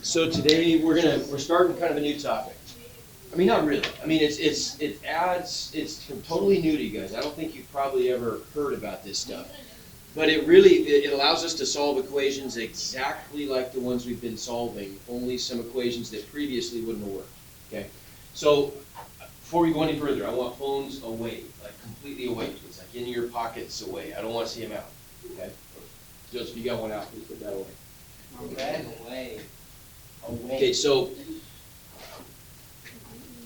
So today we're starting kind of a new topic. I mean, not really. I mean, it's totally new to you guys. I don't think you've probably ever heard about this stuff. But it allows us to solve equations exactly like the ones we've been solving, only some equations that previously wouldn't have worked. Okay? So before we go any further, I want phones away, like completely away. It's like in your pockets away. I don't want to see them out. Okay? Just if you got one out, please put that away. Okay, away. Okay, so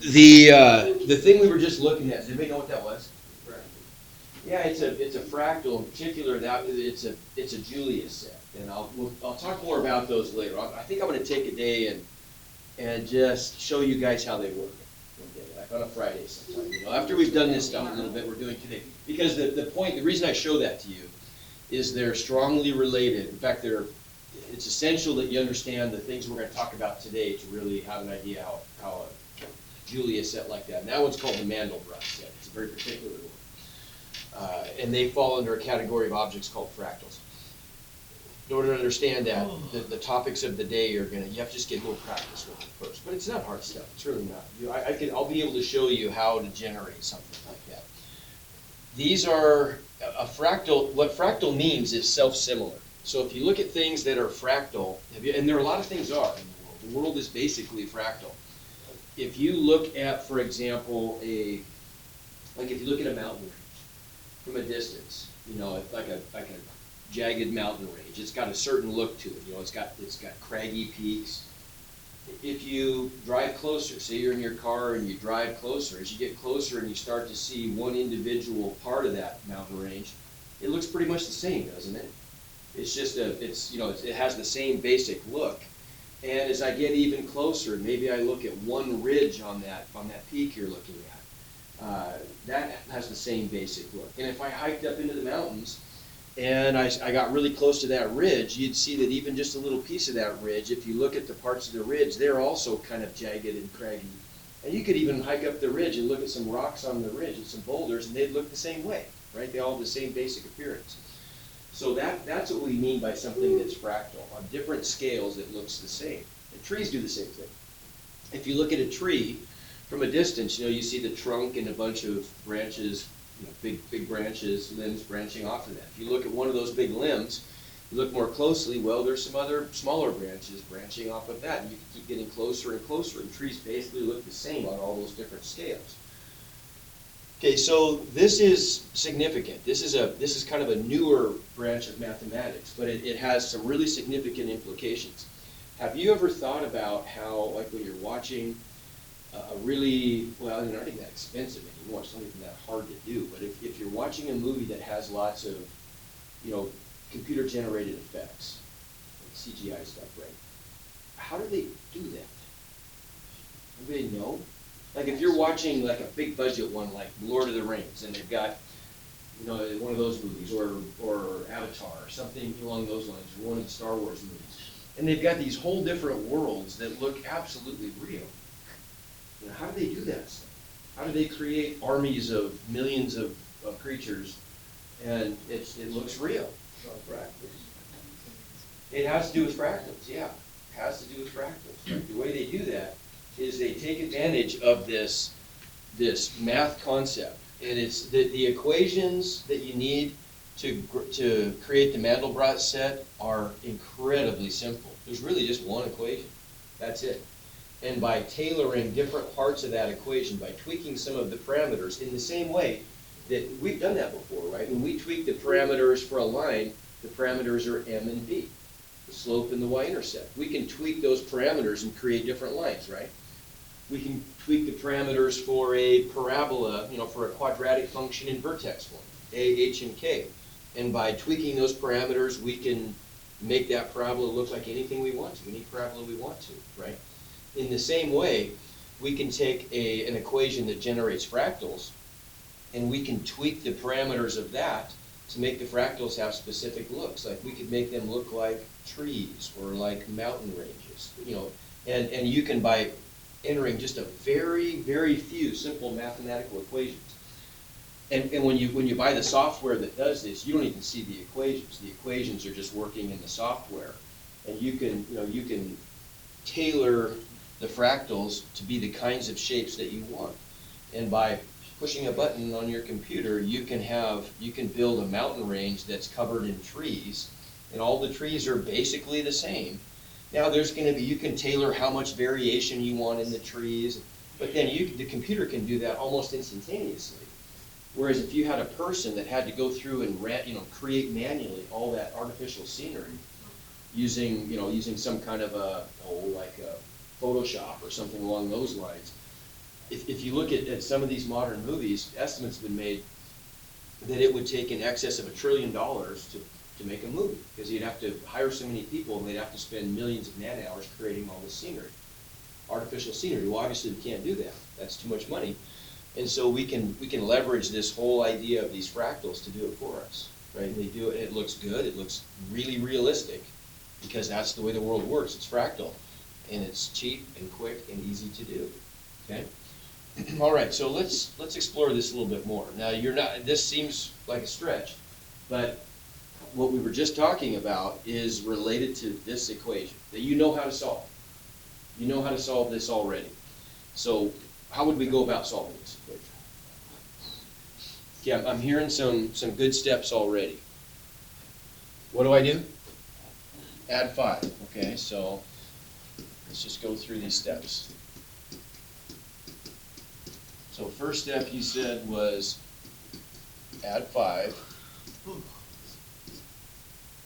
the thing we were just looking at, does anybody know what that was? Yeah, it's a fractal. In particular, it's a Julius set, and I'll talk more about those later. I think I'm going to take a day and just show you guys how they work. Okay, like on a Friday sometime. You know, after we've done this stuff a little bit, we're doing today. Because the reason I show that to you is they're strongly related. In fact, it's essential that you understand the things we're going to talk about today to really have an idea how a Julius set like that. And that one's called the Mandelbrot set. It's a very particular one. And they fall under a category of objects called fractals. In order to understand that, the topics of the day you have to just get a little practice with it first. But it's not hard stuff. It's really not. I'll be able to show you how to generate something like that. These are a fractal. What fractal means is self-similar. So if you look at things that are fractal, and there are a lot of things are in the world. The world is basically fractal. If you look at, for example, if you look at a mountain range from a distance, you know, like a jagged mountain range, it's got a certain look to it. You know, it's got craggy peaks. If you drive closer, say you're in your car and you drive closer, as you get closer and you start to see one individual part of that mountain range, it looks pretty much the same, doesn't it? It's just it has the same basic look. And as I get even closer, maybe I look at one ridge on that peak you're looking at. That has the same basic look. And if I hiked up into the mountains and I got really close to that ridge, you'd see that even just a little piece of that ridge, if you look at the parts of the ridge, they're also kind of jagged and craggy. And you could even hike up the ridge and look at some rocks on the ridge and some boulders, and they'd look the same way, right? They all have the same basic appearance. So that's what we mean by something that's fractal. On different scales, it looks the same. And trees do the same thing. If you look at a tree from a distance, you know, you see the trunk and a bunch of branches, you know, big branches, limbs branching off of that. If you look at one of those big limbs, you look more closely, well, there's some other smaller branches branching off of that, and you can keep getting closer and closer, and trees basically look the same on all those different scales. Okay, so this is significant. This is kind of a newer branch of mathematics, but it has some really significant implications. Have you ever thought about how, like when you're watching a really, well, they're not even that expensive anymore, it's not even that hard to do, but if you're watching a movie that has lots of, you know, computer-generated effects, like CGI stuff, right? How do they do that? Anybody know? Like if you're watching like a big budget one like Lord of the Rings, and they've got, you know, one of those movies, or Avatar, or something along those lines, or one of the Star Wars movies, and they've got these whole different worlds that look absolutely real. You know, how do they do that stuff? How do they create armies of millions of creatures, and it looks real? It has to do with fractals, yeah. It has to do with fractals. Right? The way they do that is they take advantage of this math concept, and it's the equations that you need to create the Mandelbrot set are incredibly simple. There's really just one equation. That's it. And by tailoring different parts of that equation, by tweaking some of the parameters in the same way that we've done that before, right? When we tweak the parameters for a line, the parameters are m and b, the slope and the y-intercept. We can tweak those parameters and create different lines, right? We can tweak the parameters for a parabola, you know, for a quadratic function in vertex form, a, h, and k. And by tweaking those parameters, we can make that parabola look like anything we want to, any parabola we want to, right? In the same way, we can take an equation that generates fractals, and we can tweak the parameters of that to make the fractals have specific looks. Like we could make them look like trees or like mountain ranges, you know. And you can, by entering just a very, very few simple mathematical equations. And when you buy the software that does this, you don't even see the equations. The equations are just working in the software. And you can tailor the fractals to be the kinds of shapes that you want. And by pushing a button on your computer, you can build a mountain range that's covered in trees, and all the trees are basically the same. Now you can tailor how much variation you want in the trees, but then the computer can do that almost instantaneously. Whereas if you had a person that had to go through and create manually all that artificial scenery using some kind of like a Photoshop or something along those lines. If you look at some of these modern movies, estimates have been made that it would take in excess of $1 trillion to make a movie, because you'd have to hire so many people and they'd have to spend millions of man hours creating all this scenery, artificial scenery. Well, obviously we can't do that. That's too much money. And so we can leverage this whole idea of these fractals to do it for us, right? And they do it, it looks good, it looks really realistic, because that's the way the world works. It's fractal, and it's cheap and quick and easy to do, okay? All right, so let's explore this a little bit more. Now, this seems like a stretch, but what we were just talking about is related to this equation that you know how to solve. You know how to solve this already. So how would we go about solving this equation? Okay, I'm hearing some good steps already. What do I do? Add 5. Okay, so let's just go through these steps. So first step you said was add 5.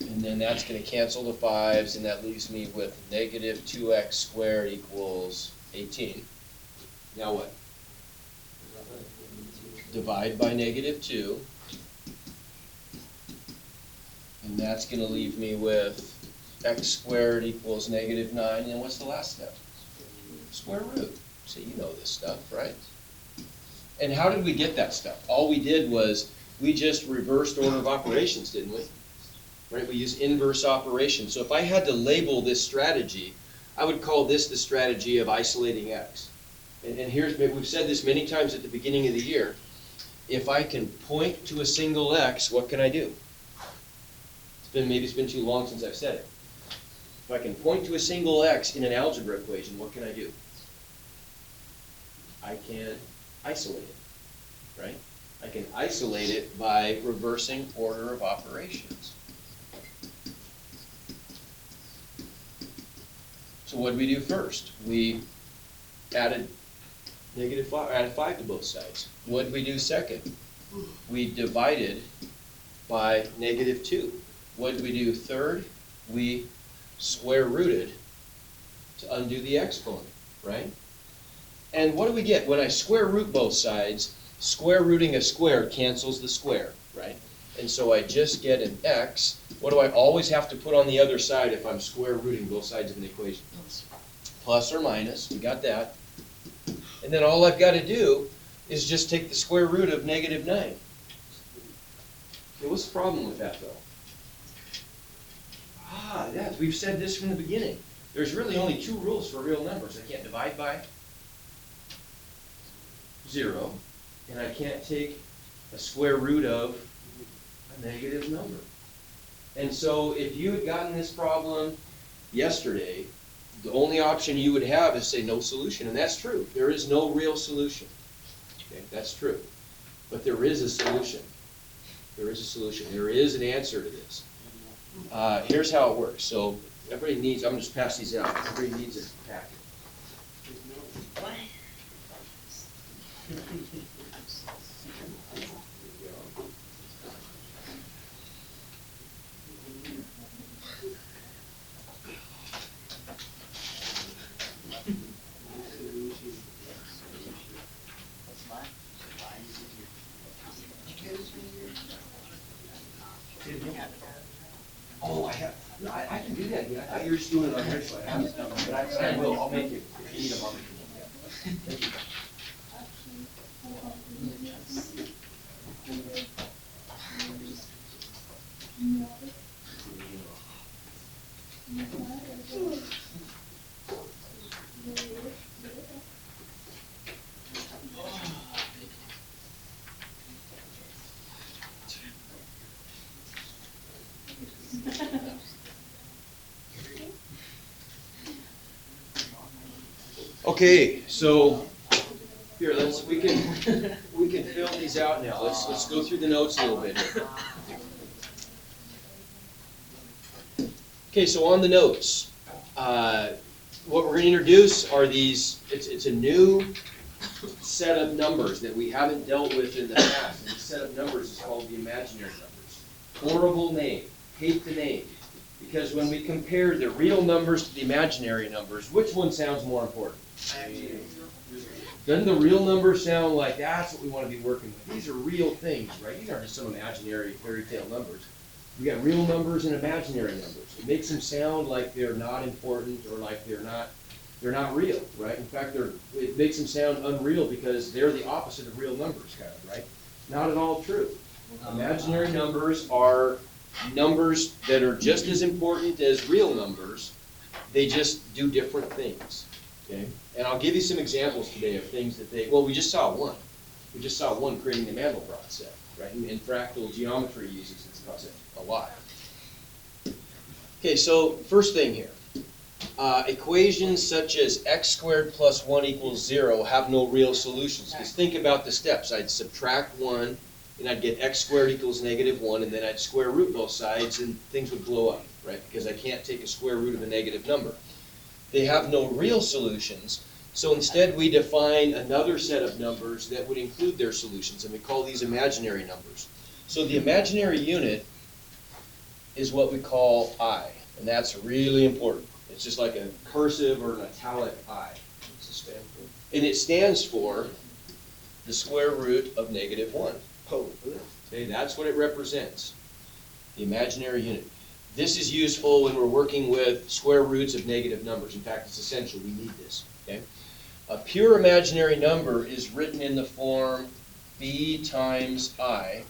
And then that's going to cancel the 5s, and that leaves me with negative 2x squared equals 18. Now what? Divide by negative 2. And that's going to leave me with x squared equals negative 9. And what's the last step? Square root. So you know this stuff, right? And how did we get that stuff? All we did was we just reversed order of operations, didn't we? Right? We use inverse operations. So if I had to label this strategy, I would call this the strategy of isolating x. And we've said this many times at the beginning of the year. If I can point to a single x, what can I do? Maybe it's been too long since I've said it. If I can point to a single x in an algebra equation, what can I do? I can isolate it, right? I can isolate it by reversing order of operations. So what did we do first? We added negative 5, added 5 to both sides. What did we do second? We divided by negative 2. What did we do third? We square rooted to undo the exponent, right? And what do we get? When I square root both sides, square rooting a square cancels the square, right? And so I just get an x. What do I always have to put on the other side if I'm square rooting both sides of an equation? Plus or minus, we got that. And then all I've got to do is just take the square root of negative 9. Okay, what's the problem with that, though? Yes, we've said this from the beginning. There's really only 2 rules for real numbers. I can't divide by 0, and I can't take a square root of a negative number. And so if you had gotten this problem yesterday, the only option you would have is say no solution, and that's true. There is no real solution. Okay, that's true. But there is a solution. There is a solution. There is an answer to this. Here's how it works. So everybody needs, I'm going to just pass these out. Everybody needs a packet. Oh, I can do that again. I thought you were just doing it on your side. But I will. I'll make it if you need them. Thank you. Okay, so here we can fill these out now. Let's go through the notes a little bit here. Okay, so on the notes, what we're going to introduce are these. It's a new set of numbers that we haven't dealt with in the past. And this set of numbers is called the imaginary numbers. Horrible name. Hate the name. Because when we compare the real numbers to the imaginary numbers, which one sounds more important? Doesn't the real number sound like that's what we want to be working with? These are real things, right? These aren't just some imaginary fairy tale numbers. We got real numbers and imaginary numbers. It makes them sound like they're not important or like they're not real, right? In fact, it makes them sound unreal because they're the opposite of real numbers, kind of, right? Not at all true. Imaginary numbers are numbers that are just as important as real numbers. They just do different things, okay? And I'll give you some examples today of things that we just saw one. We just saw one creating the Mandelbrot set, right? And fractal geometry uses this concept a lot. Okay, so first thing here. Equations such as x squared plus 1 equals 0 have no real solutions. Because think about the steps. I'd subtract 1, and I'd get x squared equals -1, and then I'd square root both sides, and things would blow up, right? Because I can't take a square root of a negative number. They have no real solutions, so instead we define another set of numbers that would include their solutions, and we call these imaginary numbers. So the imaginary unit is what we call I, and that's really important. It's just like a cursive or an italic I. What's it stand for? And it stands for the square root of -1. Okay, that's what it represents, the imaginary unit. This is useful when we're working with square roots of negative numbers. In fact, it's essential. We need this. Okay? A pure imaginary number is written in the form b times I,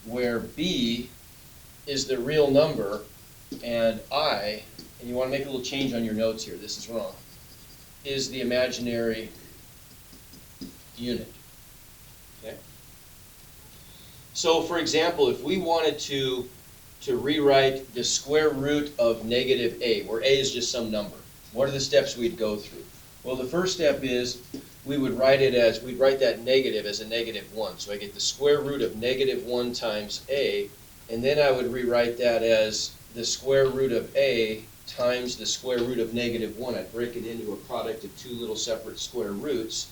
where b is the real number, and I, and you want to make a little change on your notes here, this is wrong, is the imaginary unit. Okay? So, for example, if we wanted to rewrite the square root of -a, where a is just some number, what are the steps we'd go through? Well, the first step is we'd write that negative as a -1. So I get the square root of -1 times a, and then I would rewrite that as the square root of a times the square root of -1. I'd break it into a product of two little separate square roots.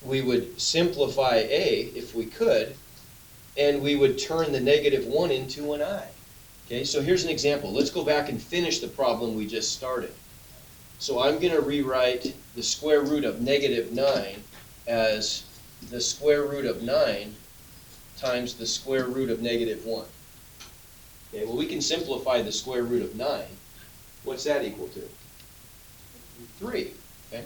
We would simplify a if we could, and we would turn the -1 into an I. Okay, so here's an example. Let's go back and finish the problem we just started. So I'm going to rewrite the square root of -9 as the square root of 9 times the square root of -1. Okay, well, we can simplify the square root of 9. What's that equal to? 3. Okay.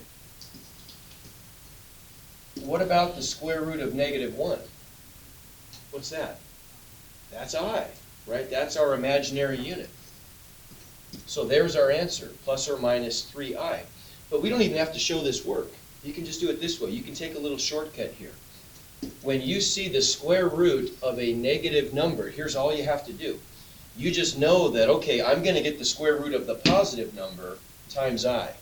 What about the square root of -1? What's that? That's I, right? That's our imaginary unit. So there's our answer, plus or minus 3i. But we don't even have to show this work. You can just do it this way. You can take a little shortcut here. When you see the square root of a negative number, here's all you have to do. You just know that, okay, I'm going to get the square root of the positive number times I.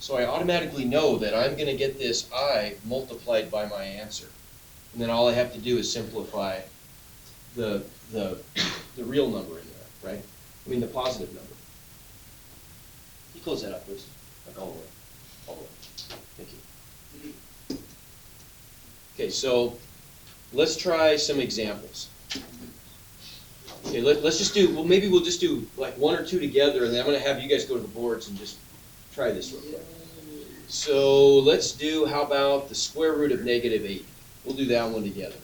So I automatically know that I'm going to get this I multiplied by my answer. And then all I have to do is simplify the real number in there, right? I mean the positive number. You close that up, please. Like all the way. All the way. Thank you. Okay, so let's try some examples. Okay, let's just do, well, maybe we'll just do like one or two together, and then I'm going to have you guys go to the boards and just try this real quick. So let's do, how about the square root of -8? We'll do that one together.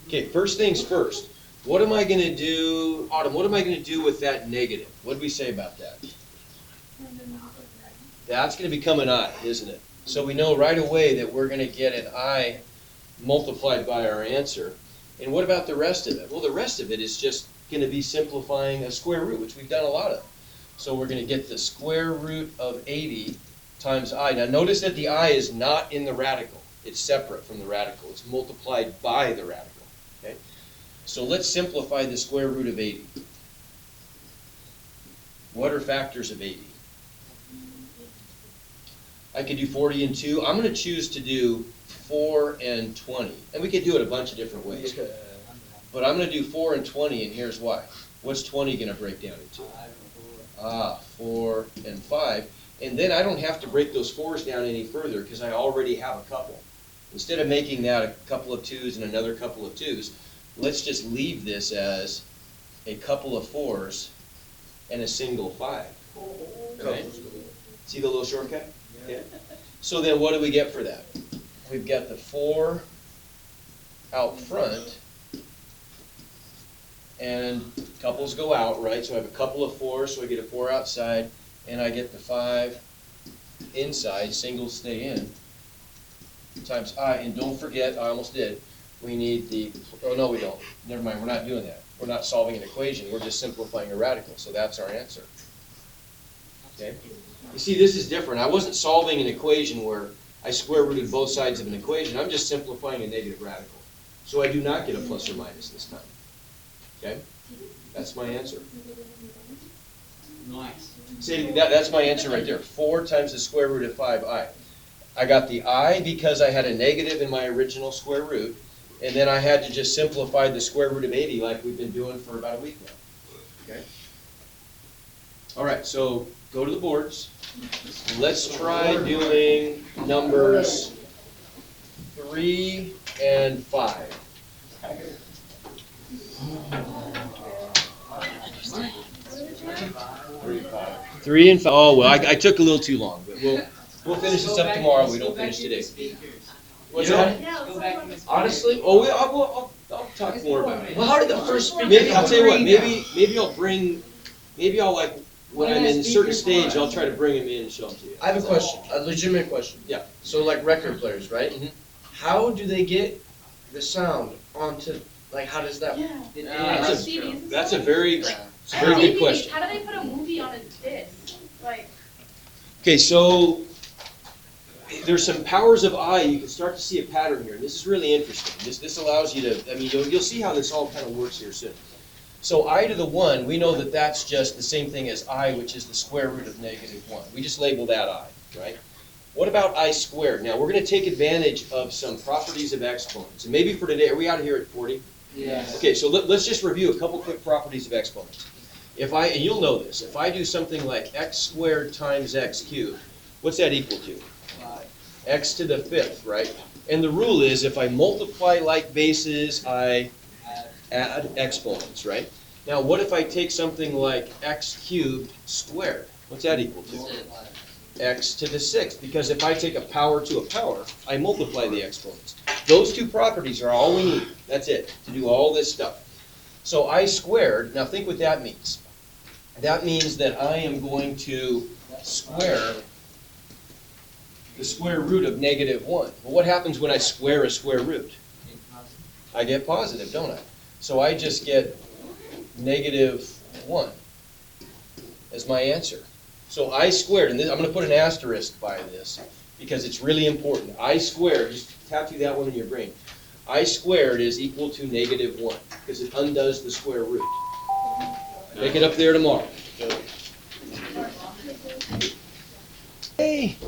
Okay, first things first. What am I going to do, Autumn, what am I going to do with that negative? What did we say about that? That's going to become an I, isn't it? So we know right away that we're going to get an I multiplied by our answer. And what about the rest of it? Well, the rest of it is just going to be simplifying a square root, which we've done a lot of. So we're going to get the square root of 80 times I. Now notice that the I is not in the radical. It's separate from the radical. It's multiplied by the radical. Okay? So let's simplify the square root of 80. What are factors of 80? I could do 40 and 2. I'm going to choose to do 4 and 20. And we could do it a bunch of different ways. But I'm going to do 4 and 20, and here's why. What's 20 going to break down into? 4 and 5. And then I don't have to break those 4s down any further because I already have a couple. Instead of making that a couple of 2s and another couple of 2s, let's just leave this as a couple of 4s and a single 5. Okay? See the little shortcut? Okay. So then what do we get for that? We've got the 4 out front, and couples go out, right? So I have a couple of 4s, so I get a 4 outside, and I get the 5 inside, singles stay in, times I, and don't forget, I almost did, we need the, oh no we don't, never mind, we're not doing that. We're not solving an equation, we're just simplifying a radical, so that's our answer. Okay? You see, this is different. I wasn't solving an equation where I square rooted both sides of an equation. I'm just simplifying a negative radical. So I do not get a plus or minus this time. Okay? That's my answer. Nice. See, that's my answer right there. 4 times the square root of 5i. I got the I because I had a negative in my original square root, and then I had to just simplify the square root of 80 like we've been doing for about a week now. Okay? All right, so go to the boards. Let's try doing numbers 3 and 5. 3 and 5. Oh, well, I took a little too long, but we'll finish this up tomorrow. We don't finish today. What's that? Honestly? Oh, I'll talk more about it. Well, how did the first speaker? Maybe, I'll tell you what, maybe I'll like, when I'm in a certain stage, I'll try to bring him in and show them to you. I have a question, a legitimate question. Yeah. So like record players, right? Mhm. How do they get the sound onto, like, how does that? That's a very good question. How do they put a movie on a disc? Like, Okay, so there's some powers of I. You can start to see a pattern here, and this is really interesting. This allows you to, I mean, you'll see how this all kind of works here soon. So I to the 1, we know that that's just the same thing as I, which is the square root of negative 1. We just label that I, right? What about I squared? Now, we're going to take advantage of some properties of exponents. And maybe for today, are we out of here at 40? Yes. Okay, so let's just review a couple quick properties of exponents. And you'll know this, if I do something like x squared times x cubed, what's that equal to? X to the 5th, right? And the rule is if I multiply like bases, I add exponents, right? Now, what if I take something like x cubed squared? What's that equal to? X to the 6th, because if I take a power to a power, I multiply the exponents. Those two properties are all we need. That's it, to do all this stuff. So I squared, now think what that means. That means that I am going to square the square root of negative 1. Well, what happens when I square a square root? I get positive, don't I? So I just get negative 1 as my answer. So I squared, and this, I'm going to put an asterisk by this because it's really important. I squared, just tattoo that one in your brain. I squared is equal to negative 1 because it undoes the square root. Make it up there tomorrow.